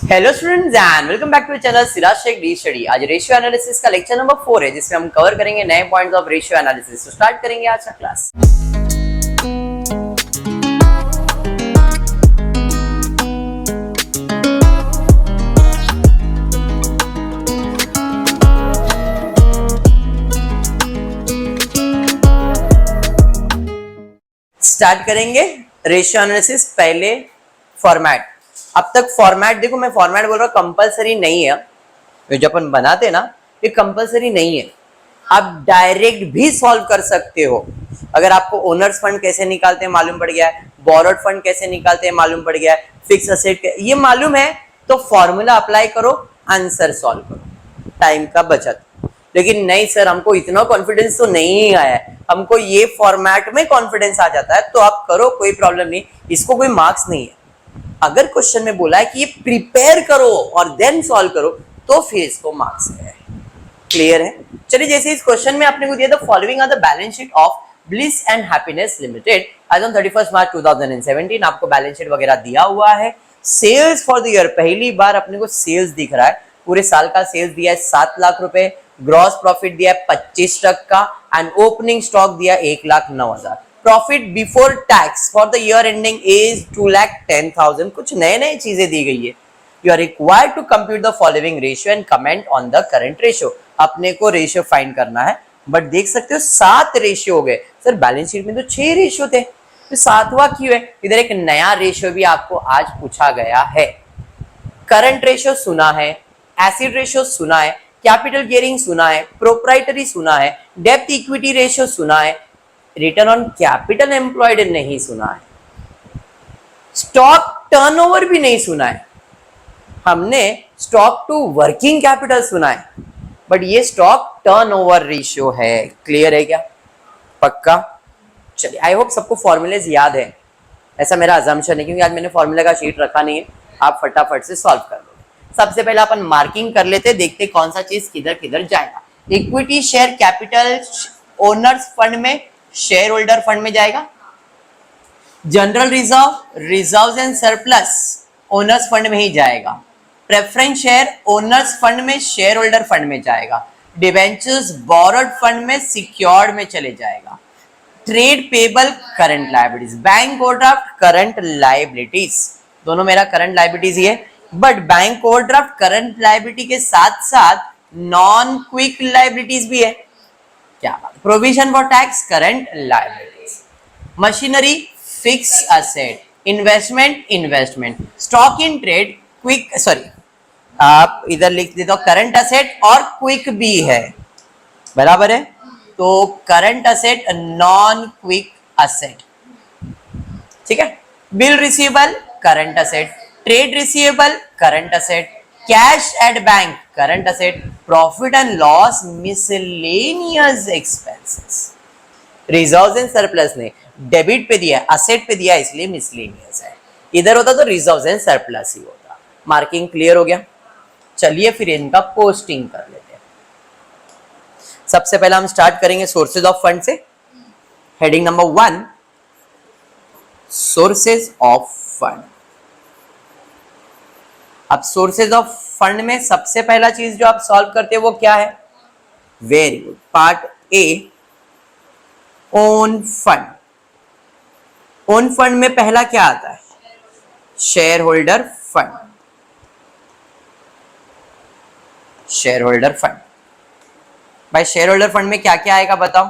Hello students and welcome back to channel Siraj Shaikh the study. आज ratio analysis का lecture number 4 है जिसमें हम कवर करेंगे नए पॉइंट्स ऑफ रेशियो एनालिसिस। तो स्टार्ट करेंगे आज का क्लास। स्टार्ट करेंगे रेशियो एनालिसिस। पहले फॉर्मेट, अब तक फॉर्मेट देखो, मैं फॉर्मेट बोल रहा हूँ, कंपलसरी नहीं है। जो अपन बनाते ना ये कंपलसरी नहीं है, आप डायरेक्ट भी सॉल्व कर सकते हो। अगर आपको ओनर्स फंड कैसे निकालते हैं मालूम पड़ गया है, बोरोड फंड कैसे निकालते हैं मालूम पड़ गया है, फिक्स असेट ये मालूम है, तो फॉर्मूला अप्लाई करो, आंसर सॉल्व करो, टाइम का बचत। लेकिन नहीं सर, हमको इतना कॉन्फिडेंस तो नहीं आया है, हमको ये फॉर्मेट में कॉन्फिडेंस आ जाता है, तो आप करो, कोई प्रॉब्लम नहीं, इसको कोई मार्क्स नहीं है। अगर क्वेश्चन में बोला है कि ये प्रिपेयर करो और देन सॉल्व करो, तो फिर इसको मार्क्स है। क्लियर है? चलिए, जैसे इस क्वेश्चन में आपने को दिया था, following are the balance sheet of bliss and happiness limited as on 31 March 2017। आपको बैलेंस शीट वगैरह दिया हुआ है। सेल्स फॉर द ईयर, पहली बार अपने को सेल्स दिख रहा है, पूरे साल का सेल्स दिया है 7 लाख रुपए, ग्रॉस प्रॉफिट दिया है 25% एंड ओपनिंग स्टॉक दिया 1,09,000। Profit before tax for the year ending is 2,10,000। कुछ नए नए चीजें दी गई है। You are required to compute the following ratio and comment on the current ratio. अपने को रेशियो फाइंड करना है, बट देख सकते हो 7 रेशियो हो गए। सर बैलेंस शीट में तो 6 रेशियो थे, तो 7वां क्यों है? इधर एक नया रेशियो भी आपको आज पूछा गया है। करंट रेशियो सुना है, एसिड रेशियो सुना है, कैपिटल गियरिंग सुना है, प्रोप्राइटरी सुना है, डेप्थ इक्विटी रेशियो सुना है, रिटर्न ऑन कैपिटल एम्प्लॉयड नहीं सुना है, स्टॉक टर्नओवर भी नहीं सुना है। हमने स्टॉक टू वर्किंग कैपिटल सुना है, बट ये स्टॉक टर्नओवर रेशियो है। क्लियर है क्या? पक्का? चलिए, आई होप सबको फॉर्मूलेज याद है, ऐसा मेरा अजम्पशन है, क्योंकि आज मैंने फॉर्मूला का शीट रखा नहीं है, आप फटाफट से सॉल्व कर लो। सबसे पहले अपन मार्किंग कर लेते, देखते कौन सा चीज किधर किधर जाएगा। Equity share capital owner's fund में, शेयर होल्डर फंड में जाएगा। General reserve, reserves and surplus owner's fund में ही जाएगा। प्रेफरेंस शेयर ओनर्स फंड में, शेयर होल्डर फंड में जाएगा। डिबेंचर्स बोरोड फंड में, सिक्योर्ड में चले जाएगा। Trade payable current liabilities, bank overdraft current liabilities, दोनों मेरा करंट लायबिलिटीज ही है, but bank overdraft current liability के साथ साथ नॉन क्विक लायबिलिटीज भी है। क्या बात? Provision for tax current liabilities. Machinery fix asset, investment investment, stock in trade quick, sorry आप इधर लिख देते हो करंट असेट और क्विक भी है, बराबर है। तो current asset, non quick asset, ठीक है। Bill receivable current asset, trade receivable current asset, cash at bank current asset, profit and loss miscellaneous expenses. Reserves and surplus ने डेबिट पे दिया, असेट पे दिया, इसलिए मिसलेनियस है। इधर होता तो रिजर्व्स एंड सरप्लस ही होता। मार्किंग क्लियर हो गया? चलिए फिर इनका पोस्टिंग कर लेते हैं। सबसे पहले हम स्टार्ट करेंगे सोर्सेज ऑफ फंड से। Heading number 1, sources of fund. अब सोर्सेज ऑफ फंड में सबसे पहला चीज जो आप सॉल्व करते हैं वो क्या है? Very good, part A, own fund. Own fund में पहला क्या आता है? Share holder fund. Share holder fund, भाई शेयर होल्डर फंड में क्या क्या आएगा बताओ?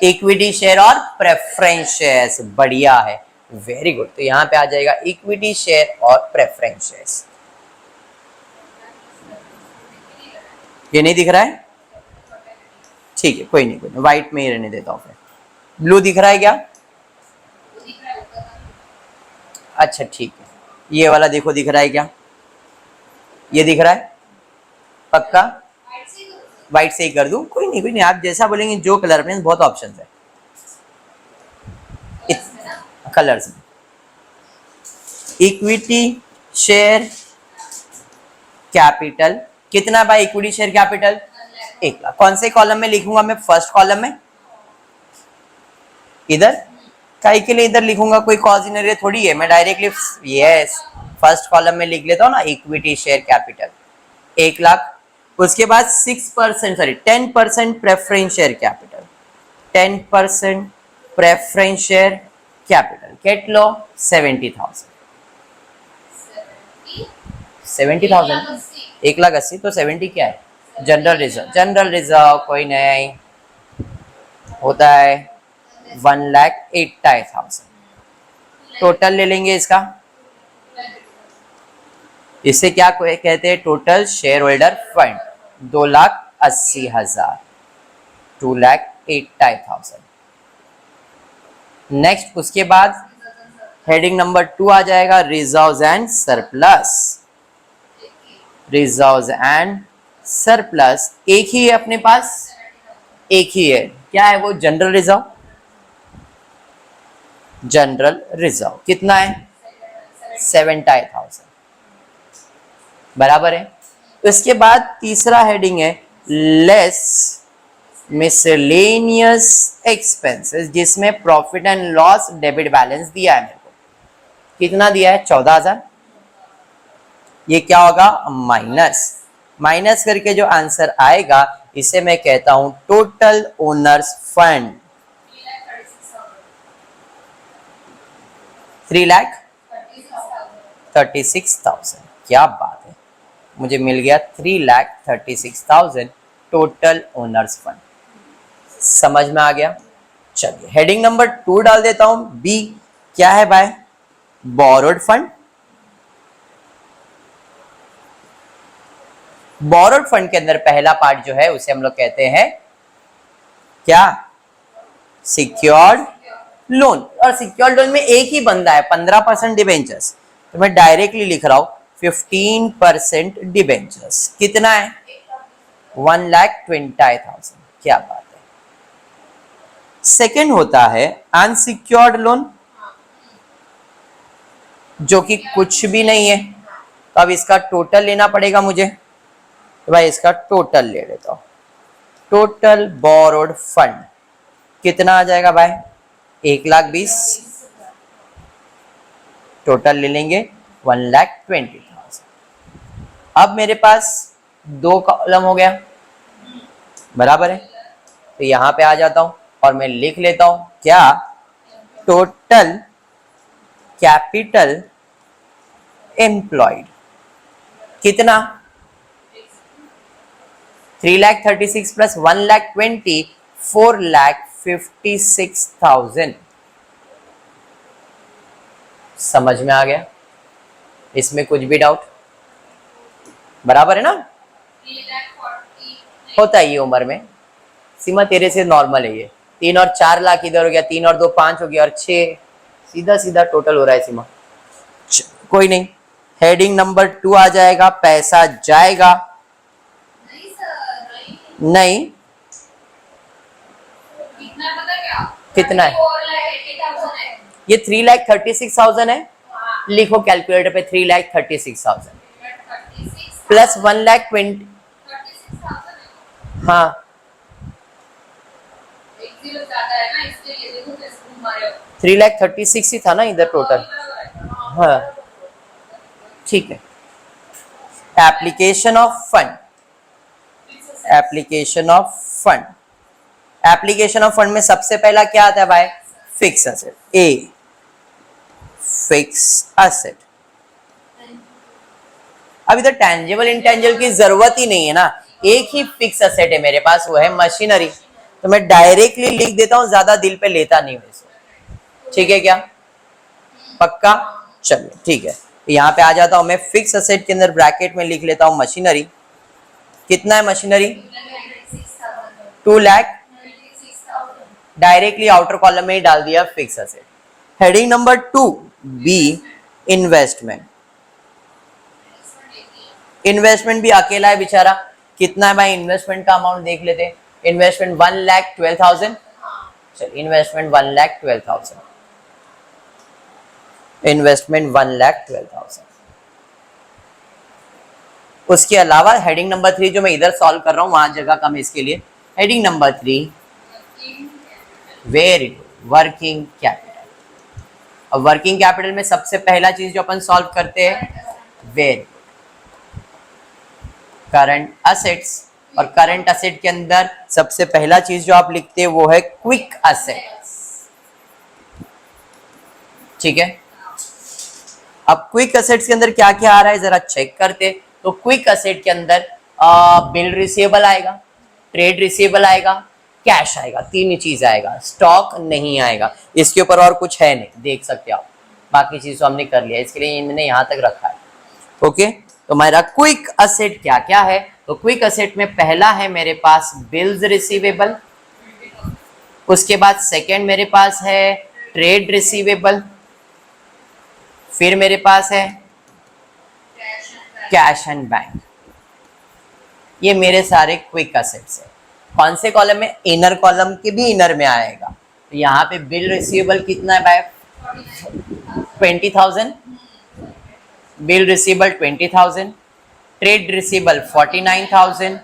इक्विटी शेयर और प्रेफरेंस शेयर्स। बढ़िया है, वेरी गुड। तो यहां पे आ जाएगा इक्विटी शेयर और प्रेफरेंस शेयर्स। ये नहीं दिख रहा है? ठीक है, कोई नहीं, कोई नहीं, व्हाइट में ही रहने देता हूं फिर। ब्लू दिख रहा है क्या? अच्छा ठीक है, ये वाला देखो दिख रहा है क्या? ये दिख रहा है? पक्का? व्हाइट से ही कर दूं? कोई नहीं, कोई नहीं, आप जैसा बोलेंगे, जो कलर में बहुत ऑप्शंस है कलर्स में। इक्विटी शेयर कैपिटल कितना भाई? Equity share capital 1 lakh. कौन से कॉलम में लिखूंगा मैं? फर्स्ट कॉलम में। इधर काई के लिए इधर लिखूंगा? कोई कॉजिनरी थोड़ी है, मैं डायरेक्टली यस फर्स्ट कॉलम में लिख लेता हूँ ना, इक्विटी शेयर कैपिटल 1 लाख। उसके बाद 10% preference share capital, 10% preference share capital કેટલો 70,000 1,80,000 तो 70 क्या है? General reserve. जनरल रिजर्व कोई नहीं होता है 1,80,000। टोटल ले लेंगे इसका, इसे क्या कहते हैं? Total share holder fund 2,80,000, 2,80,000। Next उसके बाद हेडिंग नंबर 2 आ जाएगा, reserves and surplus. Reserves and surplus एक ही है अपने पास, एक ही है। क्या है वो? General reserve. जनरल रिजर्व कितना है? 70,000 बराबर है। उसके बाद तीसरा हेडिंग है लेस मिसलेनियस एक्सपेंसेस, जिसमें profit and loss debit balance दिया है मेरे को। कितना दिया है? 14,000। ये क्या होगा? माइनस। माइनस करके जो आंसर आएगा इसे मैं कहता हूं टोटल ओनर्स फंड। 3,36,000। क्या बात है, मुझे मिल गया 3,36,000 टोटल ओनर्स फंड। समझ में आ गया? चलिए हेडिंग नंबर 2 डाल देता हूं, बी। क्या है भाई? Borrowed fund. बोरोड फंड के अंदर पहला पार्ट जो है उसे हम लोग कहते हैं क्या? Secured loan. और सिक्योर्ड लोन में एक ही बंदा है, 15% डिबेंचर्स, तो मैं डायरेक्टली लिख रहा हूं 15% डिबेंचर्स। कितना है? 1,20,000। क्या बात है। सेकेंड होता है अनसिक्योर्ड लोन, जो कि कुछ भी नहीं है। तो अब इसका टोटल लेना पड़ेगा मुझे, तो भाई इसका टोटल ले लेता हूं। टोटल बोरोड फंड कितना आ जाएगा भाई? 1,20,000। टोटल ले लेंगे 1,20,000। अब मेरे पास 2 कॉलम हो गया, बराबर है। तो यहां पे आ जाता हूं और मैं लिख लेता हूं क्या? टोटल कैपिटल एम्प्लॉयड कितना? 3,36,000 प्लस 1,20,000, 4,56,000। समझ में आ गया? इसमें कुछ भी डाउट? बराबर है ना? होता है ये उम्र में। सीमा तेरे से नॉर्मल है ये। 3 और 4 लाख इधर हो गया, 3 और 2 5 हो गया, और 6 सीधा सीधा टोटल हो रहा है सीमा। कोई नहीं, हेडिंग नंबर 2 आ जाएगा, पैसा जाएगा। नहीं, कितना है? ये 3,36,000 है। लिखो कैलकुलेटर पे 3,36,000 प्लस 1,20,000। हाँ 3,36,000 ही था ना इधर टोटल। हाँ ठीक है। Application of fund, application of fund. Application of fund में सबसे पहला क्या आता है भाई? Fix asset. A fix asset. अब इधर टैंजिबल इंटेंजिबल की जरूरत ही नहीं है ना, एक ही फिक्स असेट है मेरे पास, वो है मशीनरी। तो मैं डायरेक्टली लिख देता हूं, ज्यादा दिल पे लेता नहीं हूं इसे। ठीक है क्या? पक्का? चलिए ठीक है। यहां पे आ जाता हूं मैं, फिक्स असेट के अंदर ब्रैकेट में लिख लेता हूं मशीनरी। कितना है मशीनरी? 2,00,000। डायरेक्टली आउटर कॉलम में ही डाल दिया fix asset. Heading number 2 B, investment. Investment भी अकेला है बेचारा। कितना है भाई इन्वेस्टमेंट का अमाउंट? देख लेते हैं। इन्वेस्टमेंट 1,12,000। चल इन्वेस्टमेंट 1,12,000। इन्वेस्टमेंट 1,12,000। उसके अलावा हेडिंग नंबर 3 जो मैं इधर सॉल्व कर रहा हूं, वहां जगह कम है इसके लिए। Heading number 3 very good, working capital. अब वर्किंग कैपिटल में सबसे पहला चीज जो अपन सॉल्व करते हैं, वेरी करंट असेट्स, और करंट असेट के अंदर सबसे पहला चीज जो आप लिखते हैं वो है क्विक असेट्स, ठीक है। अब क्विक असेट्स के अंदर क्या क्या आ रहा है जरा चेक करते। तो क्विक असेट के अंदर बिल रिसीवेबल आएगा, ट्रेड रिसीवेबल आएगा, कैश आएगा, तीन ही चीज आएगा, स्टॉक नहीं आएगा। इसके ऊपर और कुछ है नहीं, देख सकते हो आप, बाकी चीज तो हमने कर लिया, इसके लिए मैंने यहां तक रखा है। ओके, तो मेरा क्विक असेट क्या क्या है? तो क्विक असेट में पहला है मेरे पास बिल्स रिसीवेबल, उसके बाद सेकेंड मेरे पास है ट्रेड रिसीवेबल, फिर मेरे पास है कैश एंड बैंक। ये मेरे सारे क्विक असेट्स है। कौन से कॉलम में? इनर कॉलम के भी इनर में आएगा। तो यहाँ पे बिल रिसीवेबल कितना है भाई? 20,000, bill receivable 20,000, trade receivable 49,000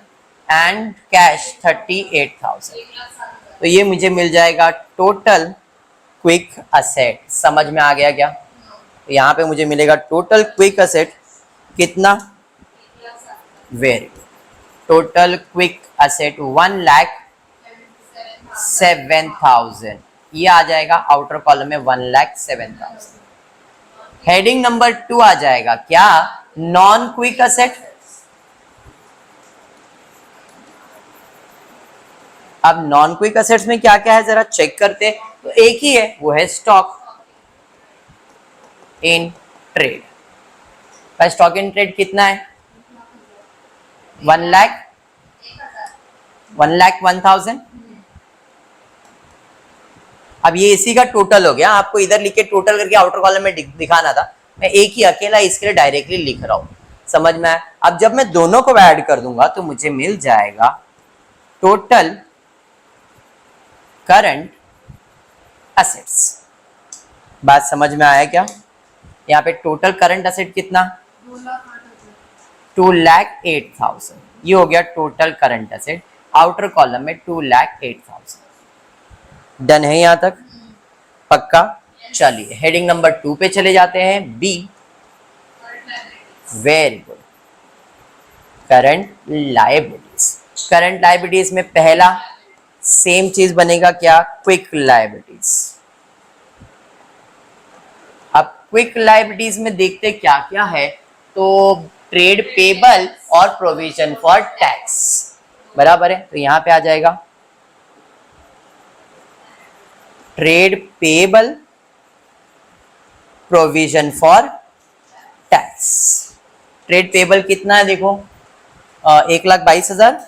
and cash 38,000। तो ये मुझे मिल जाएगा टोटल क्विक असेट। समझ में आ गया क्या? तो यहाँ पे मुझे मिलेगा टोटल क्विक असेट कितना? Very good, total quick asset 1,07,000। ये आ जाएगा आउटर कॉलम में 1,07,000। हेडिंग नंबर 2 आ जाएगा क्या? Non quick asset. अब नॉन क्विक असेट्स में क्या क्या है जरा चेक करते। तो एक ही है, वो है स्टॉक इन ट्रेड। भाई स्टॉक इन ट्रेड कितना है? 1,01,000। अब ये इसी का टोटल हो गया। आपको इधर लिख के टोटल करके आउटर कॉलम में दिखाना था, मैं एक ही अकेला इसके लिए डायरेक्टली लिख रहा हूं। समझ में आया? अब जब मैं दोनों को ऐड कर दूंगा तो मुझे मिल जाएगा टोटल करंट असेट्स। बात समझ में आया क्या? यहाँ पे टोटल करंट असेट कितना? 2,08,000। ये हो गया total current asset. Outer column में 2,08,000। डन है यहाँ तक? पक्का? चलिए हेडिंग नंबर 2 पे चले जाते हैं, B. Very good, current liabilities. Current liabilities में पहला सेम चीज बनेगा क्या? Quick liabilities. अब क्विक लायबिलिटीज में देखते क्या क्या है। तो ट्रेड पेबल और प्रोविजन फॉर टैक्स, बराबर है। तो यहां पे आ जाएगा trade payable, provision for tax. Trade payable कितना है देखो, 1,22,000,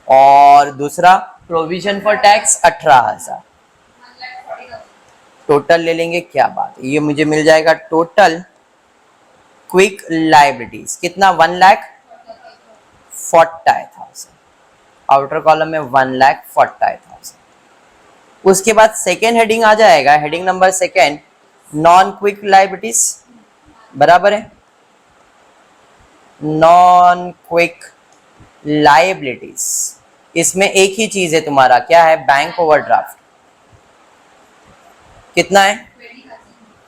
और दूसरा प्रोविजन फॉर टैक्स 18,000। टोटल ले लेंगे, क्या बात है। ये मुझे मिल जाएगा टोटल क्विक लायबिलिटीज कितना? 1,40,000। आउटर कॉलम में 1,40,000। उसके बाद सेकेंड हेडिंग आ जाएगा, heading number second, non quick liabilities, बराबर है। नॉन क्विक लायबिलिटीज, इसमें एक ही चीज है तुम्हारा, क्या है? Bank overdraft. कितना है?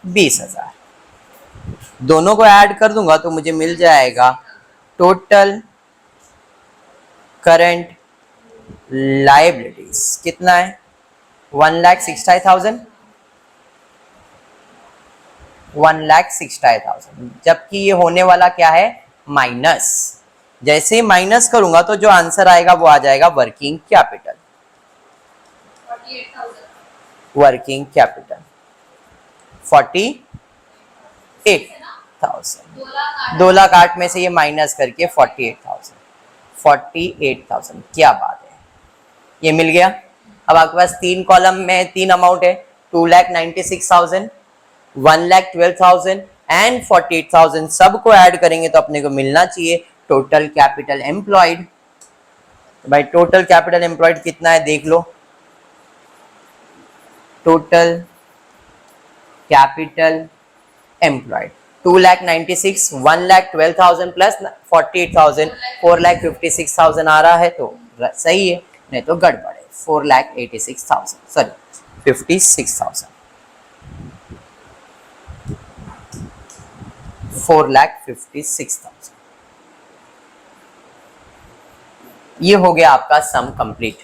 20,000। दोनों को ऐड कर दूंगा तो मुझे मिल जाएगा टोटल करंट लायबिलिटीज कितना है? 1,60,000। 1,60,000, जबकि ये होने वाला क्या है? माइनस। जैसे ही माइनस करूंगा तो जो आंसर आएगा वो आ जाएगा वर्किंग कैपिटल। Working capital 48,000। 2,08,000 में से ये माइनस करके 48,000। 48,000, क्या बात है, ये मिल गया। अब आपके पास तीन कॉलम में तीन अमाउंट है, 2,96,000, 1,12,000 एंड 48,000। सबको ऐड करेंगे तो अपने को मिलना चाहिए टोटल कैपिटल एम्प्लॉयड। भाई टोटल कैपिटल एम्प्लॉयड कितना है देख लो। टोटल कैपिटल एम्प्लॉयड 2,96,000, 1,12,000 प्लस 48,000, 4,56,000 आ रहा है तो सही है, नहीं तो गड़बड़ है। 4,86,000, सॉरी 56,000। 4,56,000। ये हो गया आपका सम कंप्लीट।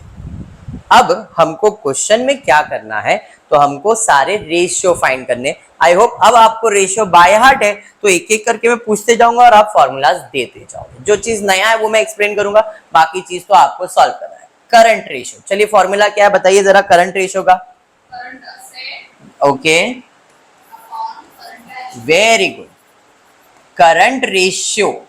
अब हमको क्वेश्चन में क्या करना है, तो हमको सारे रेशियो फाइंड करने। आई होप अब आपको रेशियो बाय हार्ट है, तो एक एक करके मैं पूछते जाऊंगा और आप फॉर्मूलाज देते जाओगे। जो चीज नया है वो मैं एक्सप्लेन करूंगा, बाकी चीज तो आपको सॉल्व करना है। करंट रेशियो, चलिए फॉर्मूला क्या है बताइए जरा करंट रेशियो का। Okay, very good. Current ratio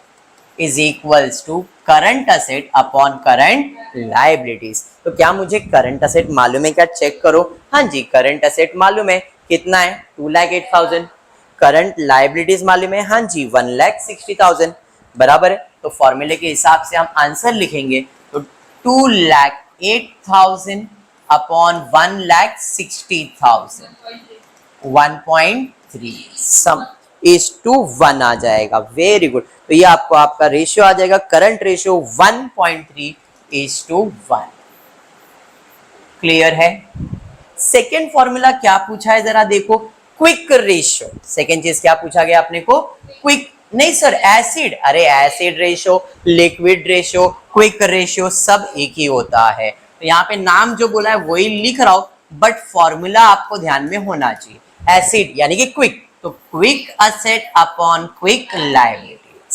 is equals to current asset upon current liabilities. तो क्या मुझे करंट असेट मालूम है क्या, चेक करो। हाँ जी, करंट असेट मालूम है, कितना है 2,08,000। करंट लायबिलिटीज मालूम है, हाँ जी 1,60,000 बराबर है। तो फॉर्मूले के हिसाब से हम आंसर लिखेंगे, तो 2,08,000 अपॉन 1,60,000 1.3 सम इज टू 1 आ जाएगा। Very good. तो ये आपको आपका रेशियो आ जाएगा, current ratio 1.3 is to 1। Clear है। सेकेंड फॉर्मूला क्या पूछा है जरा देखो, क्विक रेशियो। सेकेंड चीज क्या पूछा गया अपने को, क्विक नहीं सर एसिड, अरे acid ratio, liquid ratio, quick ratio सब एक ही होता है। तो यहाँ पे नाम जो बोला है वही लिख रहा हूं, बट फॉर्मूला आपको ध्यान में होना चाहिए। एसिड यानी कि क्विक, तो quick asset upon quick liabilities.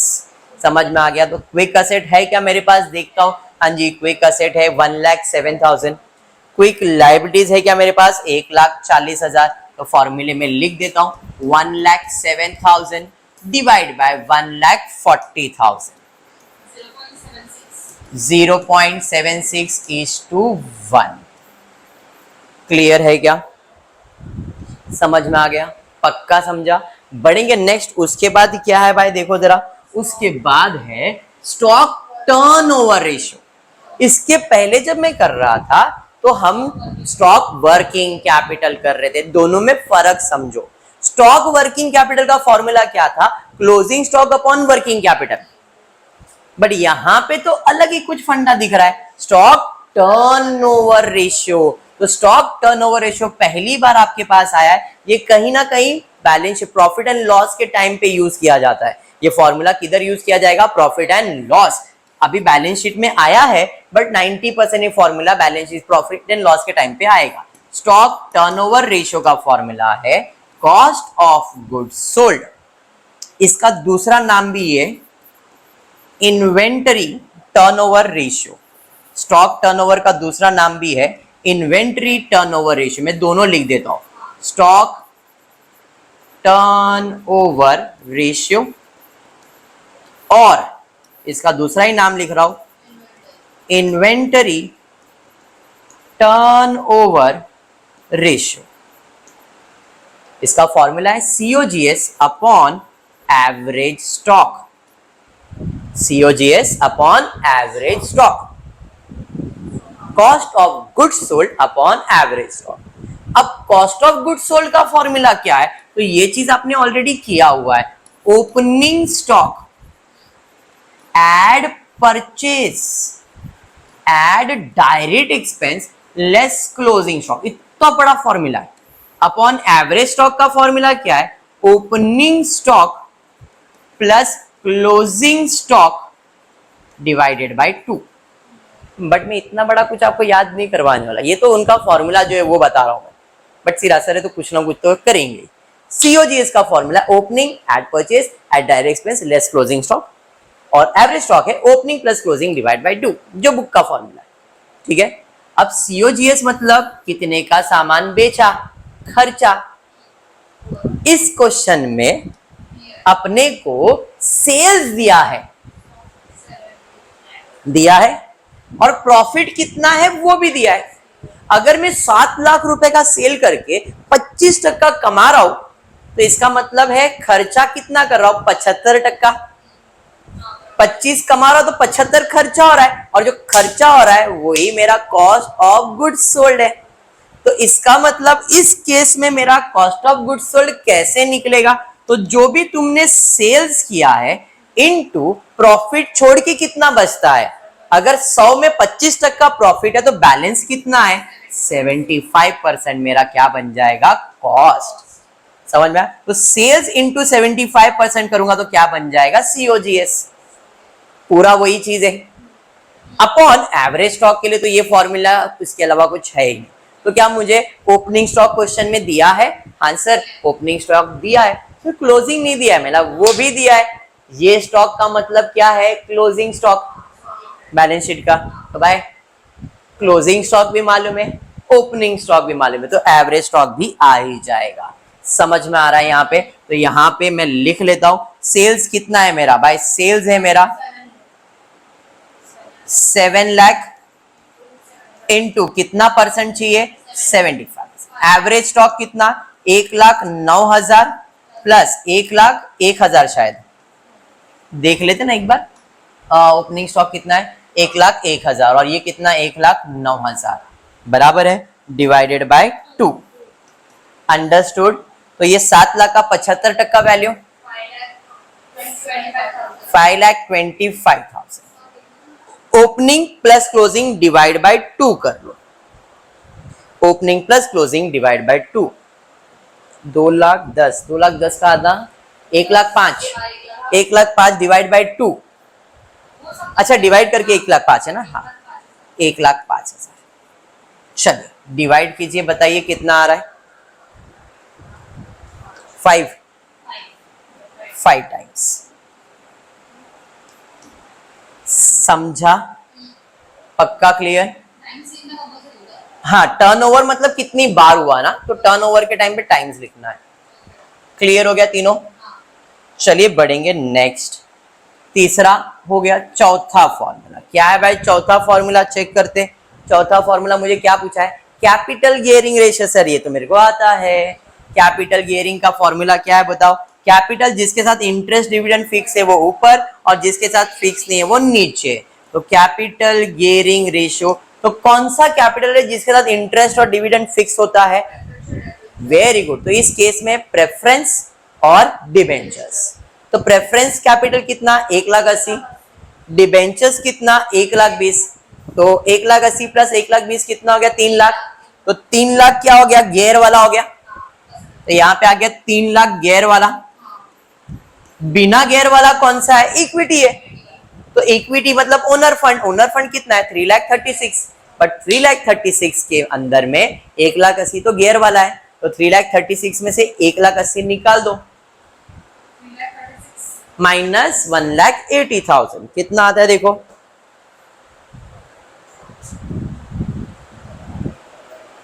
समझ में आ गया। तो क्विक असेट है क्या मेरे पास, देखता हूं। हाँ जी, क्विक असेट है 1,07,000। क्विक लायबिलिटीज है क्या मेरे पास 1,40,000। तो फॉर्मूले में लिख देता हूं 1,07,000 divide by 1,40,000। 0.76 is to 1। Clear है क्या, समझ में आ गया, पक्का समझा। बढ़ेंगे नेक्स्ट, उसके बाद क्या है भाई देखो जरा, उसके बाद है स्टॉक टर्नओवर रेशियो। इसके पहले जब मैं कर रहा था तो हम स्टॉक वर्किंग कैपिटल कर रहे थे, दोनों में फर्क समझो। स्टॉक वर्किंग कैपिटल का फॉर्मूला क्या था, closing stock upon working capital. But यहां पे तो अलग ही कुछ फंडा दिख रहा है, स्टॉक टर्नओवर रेशियो। तो स्टॉक टर्नओवर रेशियो पहली बार आपके पास आया है, ये कहीं ना कहीं balance sheet profit and loss के टाइम पे यूज किया जाता है। ये फॉर्मूला किधर यूज किया जाएगा, प्रॉफिट एंड लॉस। अभी बैलेंस शीट में आया है, बट 90% ये formula balance sheet profit and loss के टाइम पे आएगा। स्टॉक टर्नओवर रेशियो का फॉर्मूला है कॉस्ट ऑफ गुड्स सोल्ड। इसका दूसरा नाम भी है inventory turnover ratio. Stock turnover का दूसरा नाम भी है इन्वेंटरी टर्नओवर रेशियो। मैं दोनों लिख देता हूं, स्टॉक टर्नओवर रेशियो, और इसका दूसरा ही नाम लिख रहा हूं इन्वेंटरी टर्नओवर रेशियो। इसका फॉर्मूला है COGS upon average stock. COGS upon average stock, cost of goods sold upon average stock. अब कॉस्ट ऑफ गुड्स सोल्ड का फॉर्मूला क्या है, तो ये चीज आपने ऑलरेडी किया हुआ है, opening stock add purchase add direct expense less closing stock. इतना बड़ा फॉर्मूला है। अपॉन एवरेज स्टॉक का फॉर्मूला क्या है, opening stock plus closing stock divided by 2। But मैं इतना बड़ा कुछ आपको याद नहीं करवाने वाला, ये तो उनका फॉर्मूला जो है वो बता रहा हूं मैं, बट सिरासर है तो कुछ ना कुछ तो करेंगे। COGS का formula opening add purchase add direct expense less closing stock, और एवरेज स्टॉक है opening plus closing divide by 2, जो बुक का फॉर्मूला है। ठीक है। अब COGS मतलब कितने का सामान बेचा, खर्चा। इस क्वेश्चन में अपने को सेल्स दिया है और प्रॉफिट कितना है वो भी दिया है। अगर मैं 7 लाख रुपए का सेल करके 25% कमा रहा हूं, तो इसका मतलब है खर्चा कितना कर रहा हूं, 75%। 25 कमा रहा हूं तो 75 खर्चा हो रहा है, और जो खर्चा हो रहा है वही मेरा कॉस्ट ऑफ गुड्स सोल्ड है। तो इसका मतलब इस केस में मेरा कॉस्ट ऑफ गुड्स सोल्ड कैसे निकलेगा, तो जो भी तुमने सेल्स किया है इनटू प्रॉफिट छोड़ के कितना बचता है। अगर 100 में 25% प्रॉफिट है तो बैलेंस कितना है, 75% मेरा क्या बन जाएगा, कॉस्ट। समझ में आया? तो सेल्स इंटू 75% करूंगा तो क्या बन जाएगा, COGS। पूरा वही चीज है। अपॉन एवरेज स्टॉक के लिए तो ये फॉर्मूला, इसके अलावा कुछ है ही नहीं। तो क्या मुझे ओपनिंग स्टॉक क्वेश्चन में दिया है? आंसर ओपनिंग स्टॉक दिया है, तो क्लोजिंग नहीं दिया है, मतलब वो भी दिया है। ये स्टॉक का मतलब क्या है, क्लोजिंग स्टॉक बैलेंस शीट का। तो भाई क्लोजिंग स्टॉक भी मालूम है, ओपनिंग स्टॉक भी मालूम है, तो एवरेज स्टॉक भी आ ही जाएगा। समझ में आ रहा है यहाँ पे? तो यहाँ पे मैं लिख लेता हूं, सेल्स कितना है मेरा भाई, सेल्स है मेरा 7 लाख इंटू कितना परसेंट चाहिए, 75। एवरेज स्टॉक कितना, 1,09,000 प्लस 1,01,000, शायद देख लेते ना एक बार। ओपनिंग स्टॉक कितना है, 1,01,000 और ये कितना, 1,09,000 बराबर है, डिवाइडेड बाय 2। अंडरस्टूड? तो ये 7 लाख का 75% value 5,25,000। Opening plus closing divide by 2 कर लो। Opening plus closing divide by 2, 2,10,000, 2,10,000 का आधा 1,05,000, 1,05,000 डिवाइड बाय 2। अच्छा डिवाइड करके 1,05,000 है ना, हाँ 1,05,000। चलिए डिवाइड कीजिए, बताइए कितना आ रहा है, 5 टाइम्स। समझा? पक्का क्लियर? हाँ, टर्नओवर मतलब कितनी बार हुआ ना, तो टर्नओवर के टाइम पे टाइम्स लिखना है। क्लियर हो गया तीनों? चलिए बढ़ेंगे नेक्स्ट। तीसरा हो गया, चौथा फॉर्मूला क्या है भाई, चौथा फॉर्मूला चेक करते। चौथा फॉर्मूला मुझे क्या पूछा है, कैपिटल गियरिंग रेशियो। सर ये तो मेरे को आता है, कैपिटल गियरिंग का फॉर्मूला क्या है बताओ। कैपिटल जिसके साथ इंटरेस्ट डिविडेंड फिक्स है वो ऊपर, और जिसके साथ फिक्स नहीं है वो नीचे। तो कैपिटल गियरिंग रेशियो, तो कौन सा कैपिटल है जिसके साथ इंटरेस्ट और डिविडेंड फिक्स होता है? Very good. तो इस केस में प्रेफरेंस और डिबेंचर्स। तो प्रेफरेंस कैपिटल कितना, 1,80,000, डिबेंचर्स कितना, 1,20,000। तो 1,80,000 प्लस 1,20,000 कितना हो गया, 3 लाख। तो 3 लाख क्या हो गया, गेयर वाला हो गया। तो यहां पे आ गया 3 लाख गेयर वाला। बिना गेयर वाला कौन सा है, इक्विटी है। तो इक्विटी मतलब ओनर फंड। ओनर फंड कितना है, 3,36,000। बट 3,36,000 के अंदर में 1,80,000 तो गेयर वाला है, तो 3,36,000 में से 1,80,000 निकाल दो, माइनस 1,80,000 कितना आता है देखो,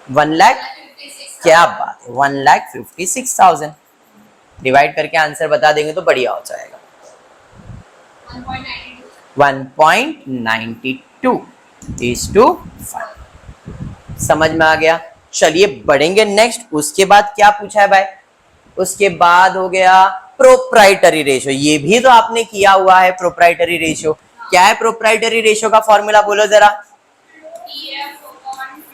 1 लाख, क्या बात है, 1,56,000। डिवाइड करके आंसर बता देंगे तो बढ़िया हो जाएगा, 1.92 is to 5। समझ में आ गया? चलिए बढ़ेंगे नेक्स्ट। उसके बाद क्या पूछा है भाई, उसके बाद हो गया प्रोप्राइटरी रेशियो। ये भी तो आपने किया हुआ है, प्रोप्राइटरी रेशियो। क्या है प्रोप्राइटरी रेशियो का फॉर्मूला, बोलो जरा।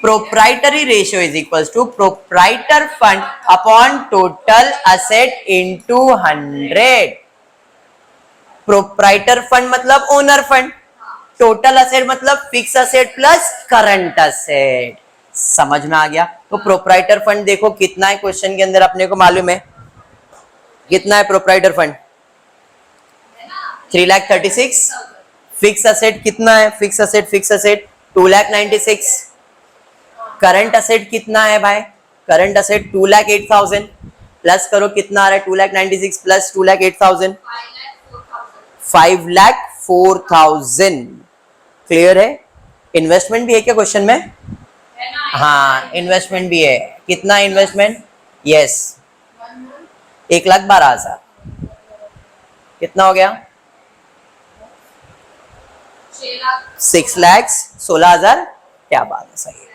Proprietary ratio is equals to proprietor fund upon total asset into 100। Proprietor fund मतलब ओनर फंड, टोटल असेट मतलब fix asset plus current asset. समझ में आ गया? तो प्रोप्राइटर फंड देखो कितना है, क्वेश्चन के अंदर अपने को मालूम है कितना है प्रोप्राइटर फंड, 3,36,000। फिक्स असेट कितना है, फिक्स असेट 2,96,000। करंट असेट कितना है भाई, करंट असेट 2,08,000। प्लस करो कितना आ रहा है, 2,96,000 प्लस 2,08,000, 5,04,000। क्लियर है? इन्वेस्टमेंट भी है क्या क्वेश्चन में? हाँ इन्वेस्टमेंट भी है। कितना इन्वेस्टमेंट? यस 1,12,000। कितना हो गया, 6,16,000। क्या बात है, सही है।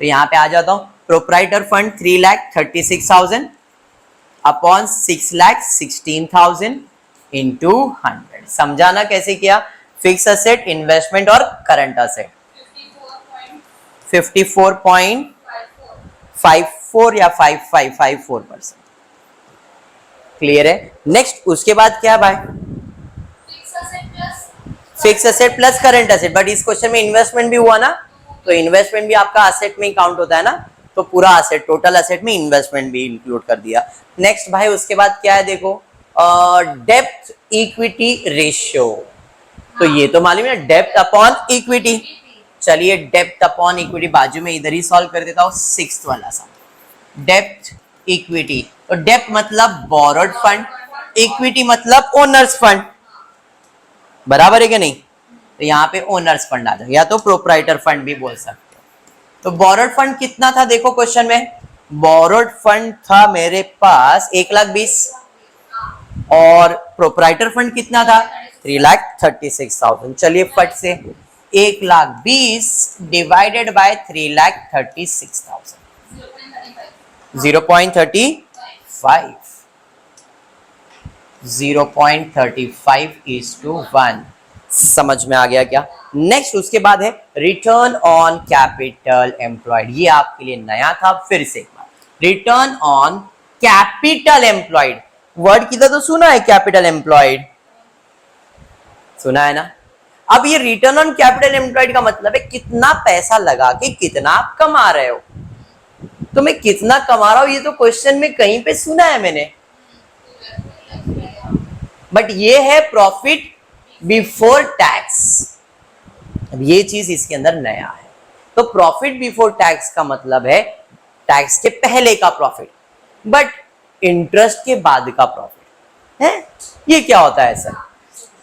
तो यहां पे आ जाता हूं, प्रोप्राइटर फंड 3,36,000 अपॉन 6,16,000 इंटू 100। समझाना कैसे किया, फिक्स असेट, इन्वेस्टमेंट और करंट असेट। 54.54 या 5554%। क्लियर है? नेक्स्ट उसके बाद क्या भाई, fix asset plus current asset. But इस क्वेश्चन में इन्वेस्टमेंट भी हुआ ना, तो इन्वेस्टमेंट भी आपका असेट में काउंट होता है ना। तो पूरा एसेट, टोटल एसेट में इन्वेस्टमेंट भी इंक्लूड कर दिया। नेक्स्ट भाई उसके बाद क्या है देखो, डेप्थ इक्विटी रेशियो। तो ये तो मालूम है, डेप्थ अपॉन इक्विटी। चलिए डेप्थ अपॉन इक्विटी बाजू में इधर ही सॉल्व कर देता हूं, 6th वाला सा, डेप्थ इक्विटी। तो डेप्थ मतलब बोरोड फंड, इक्विटी मतलब ओनर्स फंड, बराबर है क्या नहीं? तो यहाँ पे ओनर्स फंड आ जाएगा, या तो प्रोप्राइटर फंड भी बोल सकते हो। तो बोरोड फंड कितना था देखो क्वेश्चन में, बोरोड फंड था मेरे पास 1,20,000 और प्रोप्राइटर फंड कितना था 3,36,000। चलिए फट से 1,20,000 डिवाइडेड बाय 3,36,000, 0.35, 0.35:1। समझ में आ गया क्या? नेक्स्ट उसके बाद है रिटर्न ऑन कैपिटल एम्प्लॉयड। ये आपके लिए नया था, फिर से एक बार, return on capital employed. Word किधर तो सुना है, कैपिटल एम्प्लॉयड सुना है ना। अब ये रिटर्न ऑन कैपिटल एम्प्लॉयड का मतलब है कितना पैसा लगा के कितना आप कमा रहे हो। तो मैं कितना कमा रहा हूं ये तो क्वेश्चन में कहीं पे सुना है मैंने, बट ये है प्रॉफिट बिफोर टैक्स। अब ये चीज इसके अंदर नया है। तो प्रॉफिट बिफोर टैक्स का मतलब है टैक्स के पहले का प्रॉफिट, बट इंटरेस्ट के बाद का प्रॉफिट है। ये क्या होता है सर?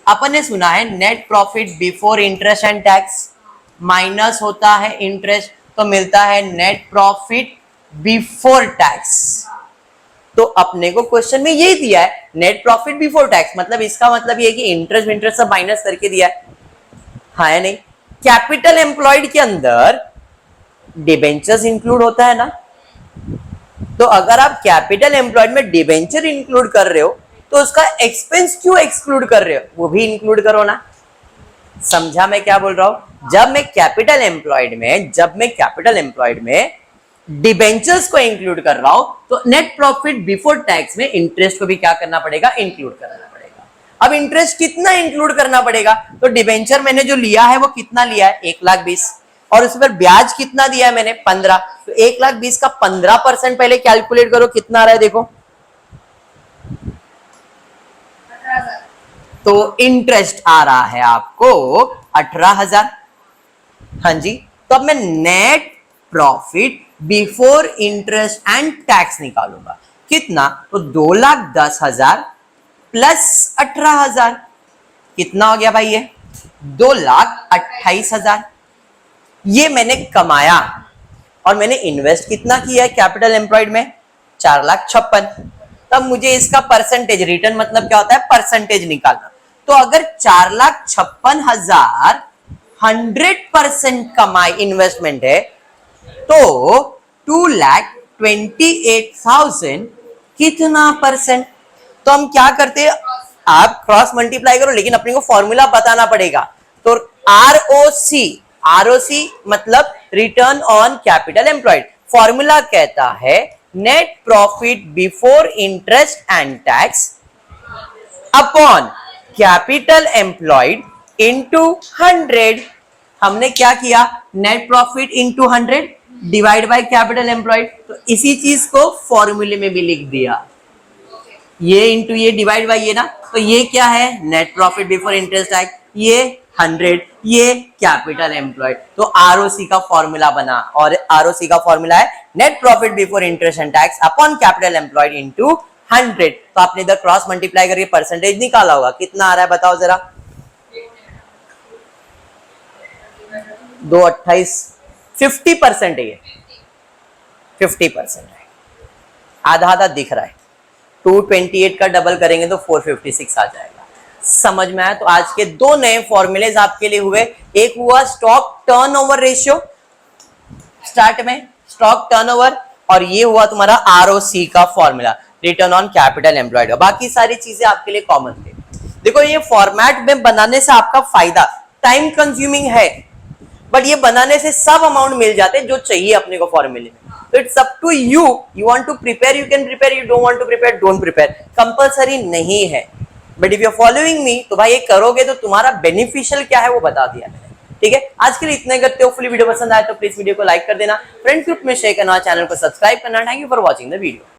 अपन ने सुना है net profit before interest and tax minus होता है इंटरेस्ट, तो मिलता है नेट प्रॉफिट बिफोर टैक्स। तो अपने को क्वेश्चन में यही दिया है नेट प्रॉफिट बिफोर टैक्स, मतलब इसका मतलब ये है कि इंटरेस्ट सब माइनस करके दिया है, हाँ है नहीं। कैपिटल एम्प्लॉयड के अंदर डिबेंचर्स इंक्लूड होता है ना, तो अगर आप कैपिटल एम्प्लॉयड में डिबेंचर इंक्लूड कर रहे हो तो उसका एक्सपेंस क्यों एक्सक्लूड कर रहे हो, वो भी इंक्लूड करो ना। समझा मैं क्या बोल रहा हूं? जब मैं कैपिटल एम्प्लॉयड में डिबेंचर्स को इंक्लूड कर रहा हूं तो नेट प्रॉफिट बिफोर टैक्स में इंटरेस्ट को भी क्या करना पड़ेगा, इंक्लूड करना पड़ेगा। अब इंटरेस्ट कितना इंक्लूड करना पड़ेगा, तो डिबेंचर मैंने जो लिया है वो कितना लिया है 1,20,000 और उस पर ब्याज कितना दिया है मैंने 15, तो 1,20,000 का 15% पहले कैलकुलेट करो कितना आ रहा है देखो, तो इंटरेस्ट आ रहा है आपको 18,000। हाँ जी, तो अब मैं net profit before interest and tax निकालूंगा, कितना, तो 2,10,000 प्लस 18,000 कितना हो गया भाई, ये 2,28,000। ये मैंने कमाया और मैंने इन्वेस्ट कितना किया है कैपिटल एम्प्लॉयड में 4,56,000। तब मुझे इसका परसेंटेज, रिटर्न मतलब क्या होता है, परसेंटेज निकालना। तो अगर 4,56,000 100% कमाई इन्वेस्टमेंट है तो 2,28,000 कितना परसेंट। तो हम क्या करते हैं, आप क्रॉस मल्टीप्लाई करो, लेकिन अपने को फॉर्मूला बताना पड़ेगा। तो आरओसी मतलब return on capital employed, formula कहता है net profit before interest and tax upon capital employed into 100। हमने क्या किया, net profit into 100 divide by capital employed. तो इसी चीज को फॉर्मूले में भी लिख दिया, ये इंटू ये डिवाइड बाय ये ना, तो ये क्या है net profit before interest tax, ये 100, ये कैपिटल एम्प्लॉयड। तो आरओसी का फॉर्मूला बना, और आरओसी का फॉर्मूला है net profit before interest and tax upon capital employed into 100। तो आपने इधर क्रॉस मल्टीप्लाई करके परसेंटेज निकाला होगा, कितना आ रहा है बताओ जरा, 2,28, 50% है, ये 50% है, आधा आधा दिख रहा है। 228 का डबल करेंगे तो 456 आ जाएगा। समझ में आया? तो आज के दो नए फॉर्मूलेज आपके लिए हुए, एक हुआ स्टॉक टर्नओवर रेशियो स्टार्ट में, स्टॉक टर्नओवर, और ये हुआ तुम्हारा आरओसी का formula, return on capital employed. बाकी सारी चीजें आपके लिए कॉमन थे। देखो ये फॉर्मेट में बनाने से आपका फायदा, टाइम कंज्यूमिंग है, बट ये बनाने से सब अमाउंट मिल जाते हैं जो चाहिए अपने को फॉर्मूले में। तो it's up to you, you want to prepare you can prepare, you don't want to prepare don't prepare, compulsory नहीं है। But if you are following me, तो भाई ये करोगे तो तुम्हारा बेनिफिशियल क्या है वो बता दिया मैंने। ठीक है, आज के लिए इतना ही करते हो। फुली वीडियो पसंद आए तो प्लीज वीडियो को लाइक कर देना, फ्रेंड ग्रुप में शेयर करना, चैनल को सब्सक्राइब करना। Thank you for watching the video.